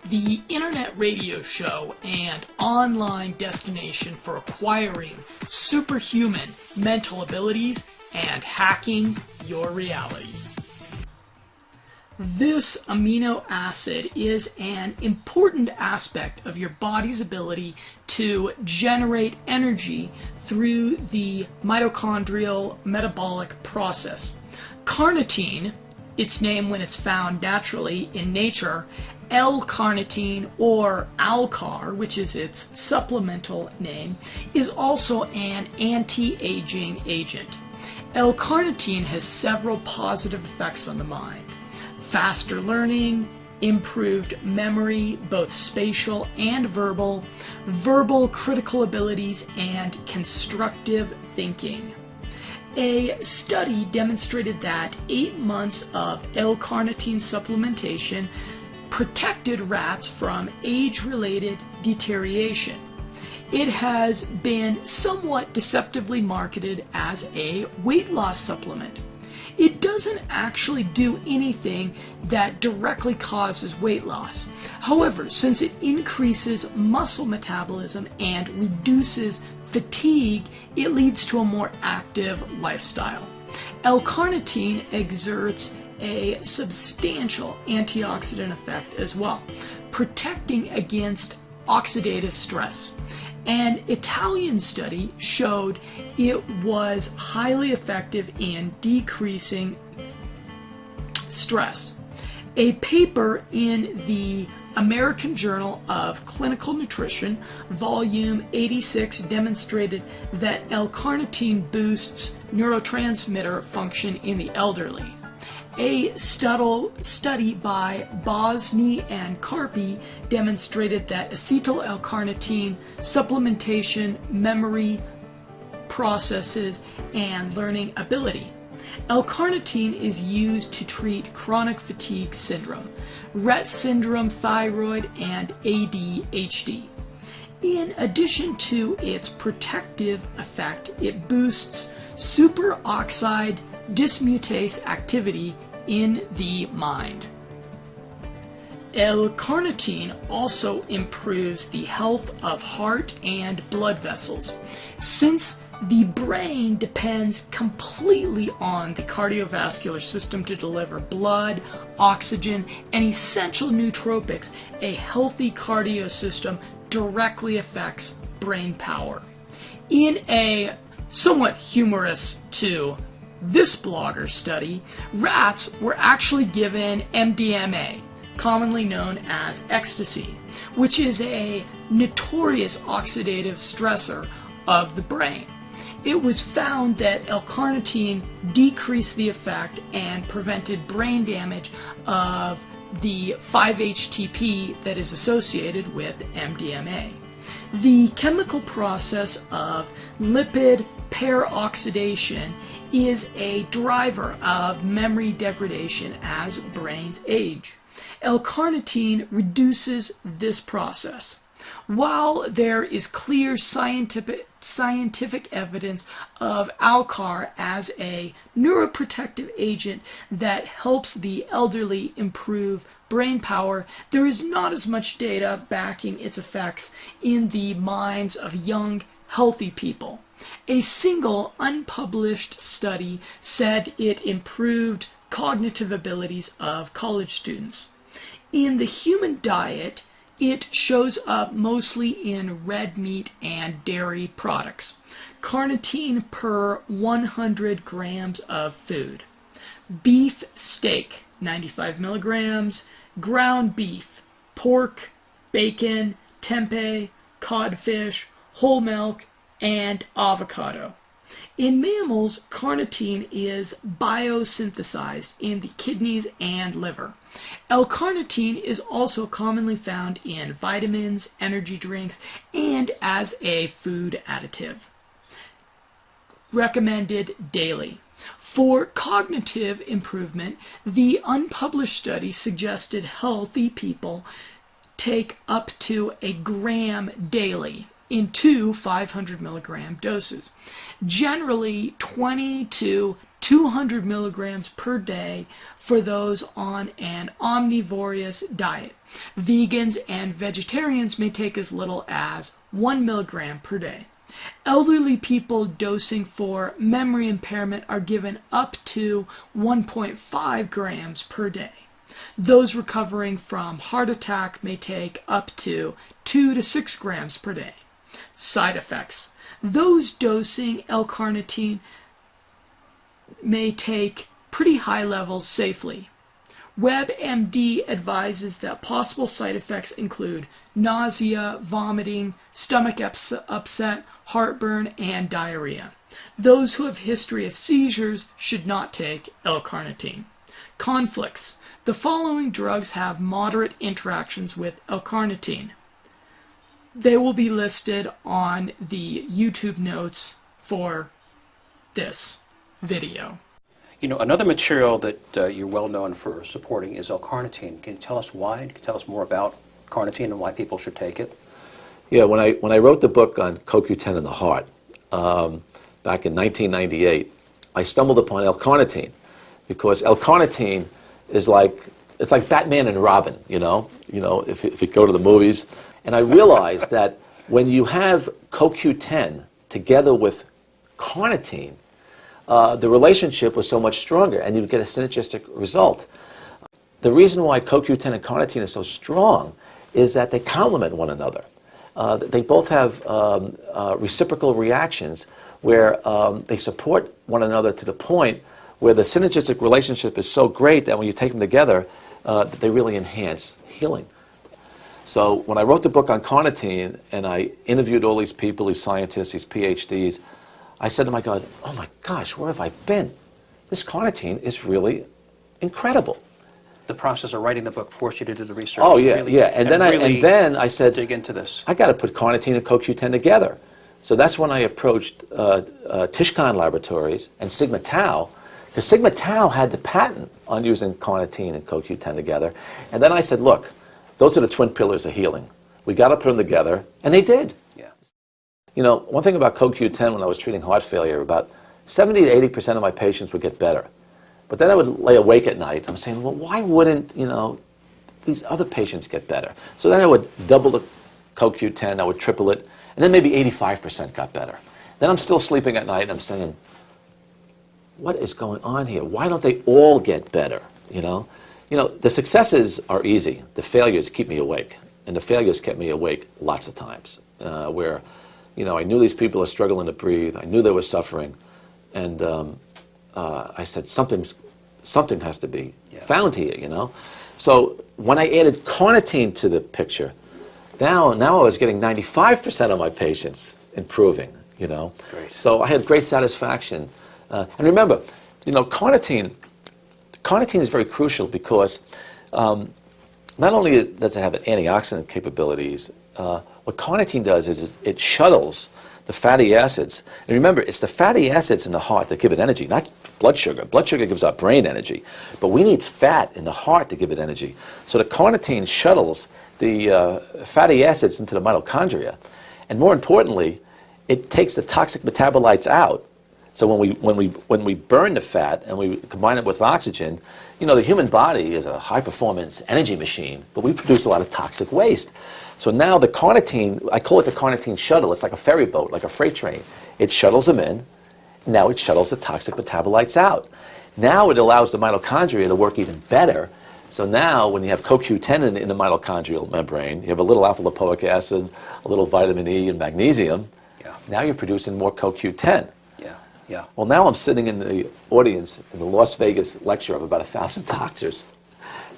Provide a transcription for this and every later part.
the internet radio show and online destination for acquiring superhuman mental abilities and hacking your reality. This amino acid is an important aspect of your body's ability to generate energy through the mitochondrial metabolic process. Carnitine, its name when it's found naturally in nature, L-Carnitine or L-Car, which is its supplemental name, is also an anti-aging agent. L-Carnitine has several positive effects on the mind. Faster learning, improved memory, both spatial and verbal critical abilities, and constructive thinking. A study demonstrated that 8 months of L-Carnitine supplementation protected rats from age-related deterioration. It has been somewhat deceptively marketed as a weight loss supplement. It doesn't actually do anything that directly causes weight loss. However, since it increases muscle metabolism and reduces fatigue, it leads to a more active lifestyle. L-Carnitine exerts a substantial antioxidant effect as well, protecting against oxidative stress. An Italian study showed it was highly effective in decreasing stress. A paper in the American Journal of Clinical Nutrition, volume 86, demonstrated that L-Carnitine boosts neurotransmitter function in the elderly. A study by Bosny and Carpi demonstrated that acetyl L-Carnitine supplementation memory processes and learning ability. L-Carnitine is used to treat chronic fatigue syndrome, Rett syndrome, thyroid, and ADHD. In addition to its protective effect, it boosts superoxide dismutase activity in the mind. L-Carnitine also improves the health of heart and blood vessels. Since the brain depends completely on the cardiovascular system to deliver blood, oxygen, and essential nootropics, a healthy cardio system directly affects brain power. In a somewhat humorous to this blogger study, rats were actually given MDMA, commonly known as ecstasy, which is a notorious oxidative stressor of the brain. It was found that L-Carnitine decreased the effect and prevented brain damage of the 5-HTP that is associated with MDMA. The chemical process of lipid peroxidation is a driver of memory degradation as brains age. L-Carnitine reduces this process. While there is clear scientific evidence of L-Car as a neuroprotective agent that helps the elderly improve brain power, there is not as much data backing its effects in the minds of young, healthy people. A single unpublished study said it improved cognitive abilities of college students. In the human diet, it shows up mostly in red meat and dairy products. Carnitine per 100 grams of food. Beef steak, 95 milligrams. Ground beef, pork, bacon, tempeh, codfish, whole milk, and avocado. In mammals, carnitine is biosynthesized in the kidneys and liver. L-Carnitine is also commonly found in vitamins, energy drinks, and as a food additive. Recommended daily. For cognitive improvement, the unpublished study suggested healthy people take up to a gram daily in 2 500 milligram doses. Generally, 20 to 200 milligrams per day for those on an omnivorous diet. Vegans and vegetarians may take as little as 1 milligram per day. Elderly people dosing for memory impairment are given up to 1.5 grams per day. Those recovering from heart attack may take up to 2 to 6 grams per day. Side effects. Those dosing L-carnitine may take pretty high levels safely. WebMD advises that possible side effects include nausea, vomiting, stomach upset, heartburn, and diarrhea. Those who have a history of seizures should not take L-carnitine. Conflicts. The following drugs have moderate interactions with L-carnitine. They will be listed on the YouTube notes for this video. You know, another material that you're well known for supporting is L-carnitine. Can you tell us why? Can you tell us more about carnitine and why people should take it? Yeah, when I wrote the book on CoQ10 in the heart back in 1998, I stumbled upon L-carnitine because L-carnitine is it's like Batman and Robin, you know, if you go to the movies. And I realized that when you have CoQ10 together with carnitine, the relationship was so much stronger, and you get a synergistic result. The reason why CoQ10 and carnitine is so strong is that they complement one another. They both have reciprocal reactions where they support one another to the point where the synergistic relationship is so great that when you take them together, they really enhance healing. So when I wrote the book on carnitine and I interviewed all these people, these scientists, these PhDs, I said to my God, oh my gosh, where have I been? This carnitine is really incredible. The process of writing the book forced you to do the research. Oh yeah, really, yeah. And then I said, dig into this. I got to put carnitine and CoQ10 together. So that's when I approached Tishcon Laboratories and Sigma Tau, because Sigma Tau had the patent on using carnitine and CoQ10 together. And then I said, look, those are the twin pillars of healing. We got to put them together, and they did. Yeah. You know, one thing about CoQ10 when I was treating heart failure, about 70 to 80% of my patients would get better. But then I would lay awake at night. I'm saying, well, why wouldn't, these other patients get better? So then I would double the CoQ10, I would triple it, and then maybe 85% got better. Then I'm still sleeping at night, and I'm saying, what is going on here? Why don't they all get better, the successes are easy. The failures keep me awake. And the failures kept me awake lots of times, where, I knew these people are struggling to breathe. I knew they were suffering. And I said, something has to be found here, So when I added carnitine to the picture, now I was getting 95% of my patients improving, Great. So I had great satisfaction. And remember, carnitine is very crucial because not only does it have antioxidant capabilities, what carnitine does is it shuttles the fatty acids. And remember, it's the fatty acids in the heart that give it energy, not blood sugar. Blood sugar gives our brain energy, but we need fat in the heart to give it energy. So the carnitine shuttles the fatty acids into the mitochondria. And more importantly, it takes the toxic metabolites out. So when we burn the fat and we combine it with oxygen, the human body is a high-performance energy machine, but we produce a lot of toxic waste. So now the carnitine, I call it the carnitine shuttle. It's like a ferry boat, like a freight train. It shuttles them in. Now it shuttles the toxic metabolites out. Now it allows the mitochondria to work even better. So now when you have CoQ10 in the mitochondrial membrane, you have a little alpha-lipoic acid, a little vitamin E and magnesium. Yeah. Now you're producing more CoQ10. Yeah. Well, now I'm sitting in the audience in the Las Vegas lecture of about 1,000 doctors,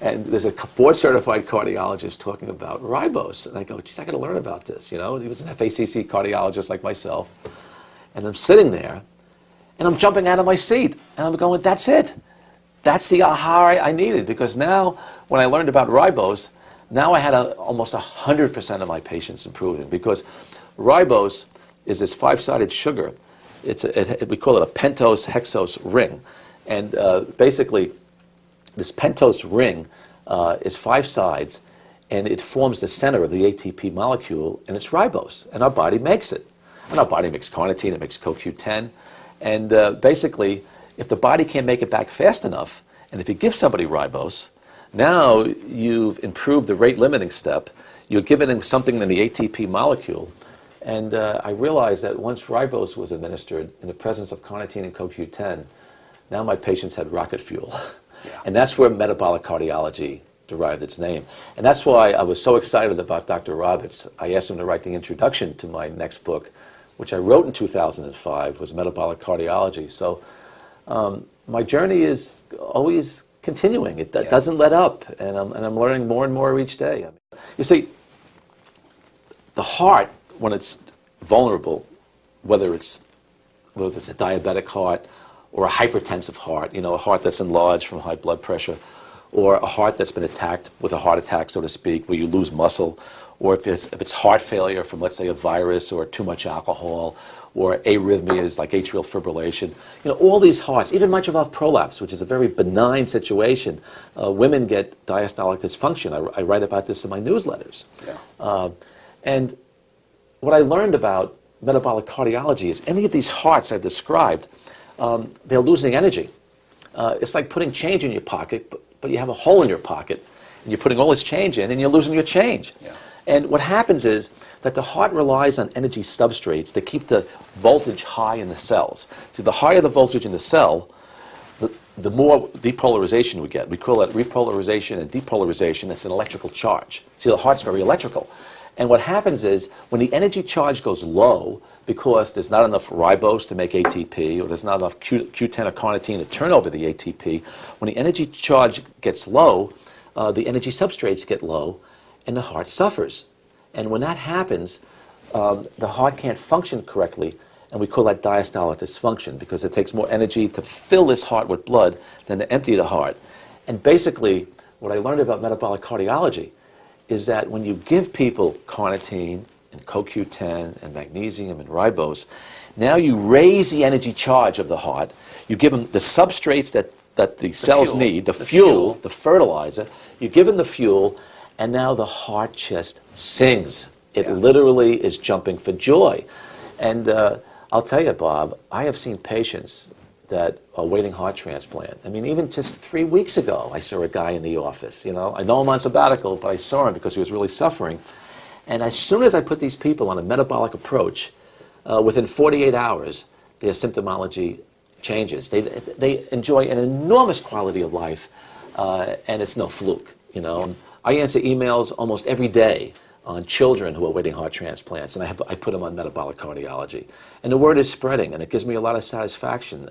and there's a board-certified cardiologist talking about ribose, and I go, geez, I got to learn about this. He was an FACC cardiologist like myself, and I'm sitting there, and I'm jumping out of my seat, and I'm going, that's it. That's the aha I needed, because now when I learned about ribose, now I had almost 100% of my patients improving, because ribose is this 5-sided sugar. We call it a pentose-hexose ring. And basically, this pentose ring is 5 sides, and it forms the center of the ATP molecule, and it's ribose. And our body makes it. And our body makes carnitine, it makes CoQ10. And basically, if the body can't make it back fast enough, and if you give somebody ribose, now you've improved the rate-limiting step. You're giving them something in the ATP molecule. And I realized that once ribose was administered in the presence of carnitine and CoQ10, now my patients had rocket fuel. Yeah. And that's where metabolic cardiology derived its name. And that's why I was so excited about Dr. Roberts. I asked him to write the introduction to my next book, which I wrote in 2005, was Metabolic Cardiology. So my journey is always continuing. It doesn't let up, and I'm learning more and more each day. You see, the heart, when it's vulnerable, whether it's a diabetic heart or a hypertensive heart, a heart that's enlarged from high blood pressure, or a heart that's been attacked with a heart attack, so to speak, where you lose muscle, or if it's heart failure from, let's say, a virus or too much alcohol, or arrhythmias like atrial fibrillation. All these hearts, even mitral valve prolapse, which is a very benign situation, women get diastolic dysfunction. I write about this in my newsletters. Yeah. And what I learned about metabolic cardiology is any of these hearts I've described, they're losing energy. It's like putting change in your pocket, but you have a hole in your pocket, and you're putting all this change in, and you're losing your change. Yeah. And what happens is that the heart relies on energy substrates to keep the voltage high in the cells. See, the higher the voltage in the cell, the more depolarization we get. We call that repolarization and depolarization. It's an electrical charge. See, the heart's very electrical. And what happens is when the energy charge goes low because there's not enough ribose to make ATP, or there's not enough CoQ10 or carnitine to turn over the ATP, when the energy charge gets low, the energy substrates get low, and the heart suffers. And when that happens, the heart can't function correctly, and we call that diastolic dysfunction, because it takes more energy to fill this heart with blood than to empty the heart. And basically, what I learned about metabolic cardiology is that when you give people carnitine and CoQ10 and magnesium and ribose, now you raise the energy charge of the heart. You give them the substrates that the cells need, the fuel, the fertilizer. You give them the fuel, and now the heart just sings. It literally is jumping for joy. And I'll tell you, Bob, I have seen patients that are waiting heart transplant. I mean, even just 3 weeks ago, I saw a guy in the office. I know I'm on sabbatical, but I saw him because he was really suffering. And as soon as I put these people on a metabolic approach, within 48 hours, their symptomology changes. They enjoy an enormous quality of life, and it's no fluke. I answer emails almost every day on children who are waiting heart transplants, and I put them on metabolic cardiology. And the word is spreading, and it gives me a lot of satisfaction.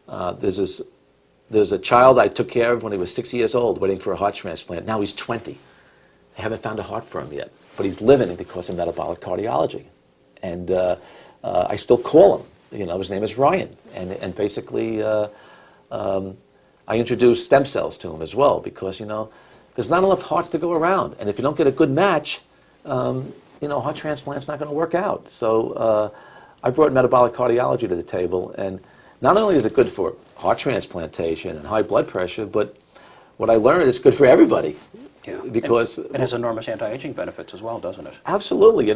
There's a child I took care of when he was 6 years old, waiting for a heart transplant. Now he's 20. I haven't found a heart for him yet, but he's living because of metabolic cardiology. And I still call him. His name is Ryan, and basically I introduce stem cells to him as well, because there's not enough hearts to go around, and if you don't get a good match, heart transplant's not going to work out. So I brought metabolic cardiology to the table, and not only is it good for heart transplantation and high blood pressure, but what I learned is good for everybody. Yeah. Because it has enormous anti-aging benefits as well, doesn't it? Absolutely.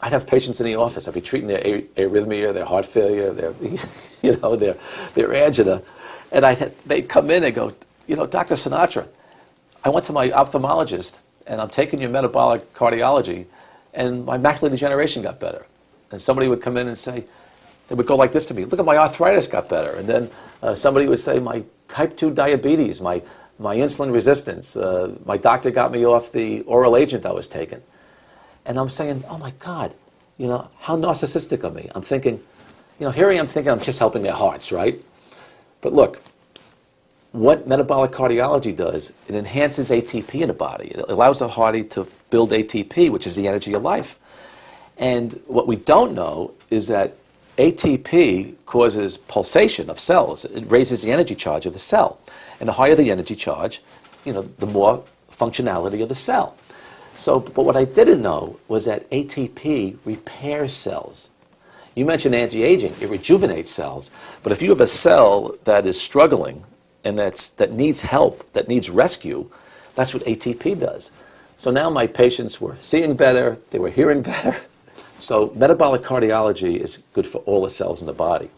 I'd have patients in the office. I'd be treating their arrhythmia, their heart failure, their angina, and they'd come in and go, Dr. Sinatra, I went to my ophthalmologist, and I'm taking your metabolic cardiology, and my macular degeneration got better. And somebody would come in and say, they would go like this to me, look at my arthritis got better. And then somebody would say, my type 2 diabetes, my insulin resistance, my doctor got me off the oral agent I was taking. And I'm saying, oh my God, how narcissistic of me. I'm thinking, here I am thinking I'm just helping their hearts, right? But look, what metabolic cardiology does, it enhances ATP in the body. It allows the heart to build ATP, which is the energy of life. And what we don't know is that ATP causes pulsation of cells. It raises the energy charge of the cell. And the higher the energy charge, the more functionality of the cell. But what I didn't know was that ATP repairs cells. You mentioned anti-aging. It rejuvenates cells. But if you have a cell that is struggling, and that needs help, that needs rescue, that's what ATP does. So now my patients were seeing better, they were hearing better. So metabolic cardiology is good for all the cells in the body.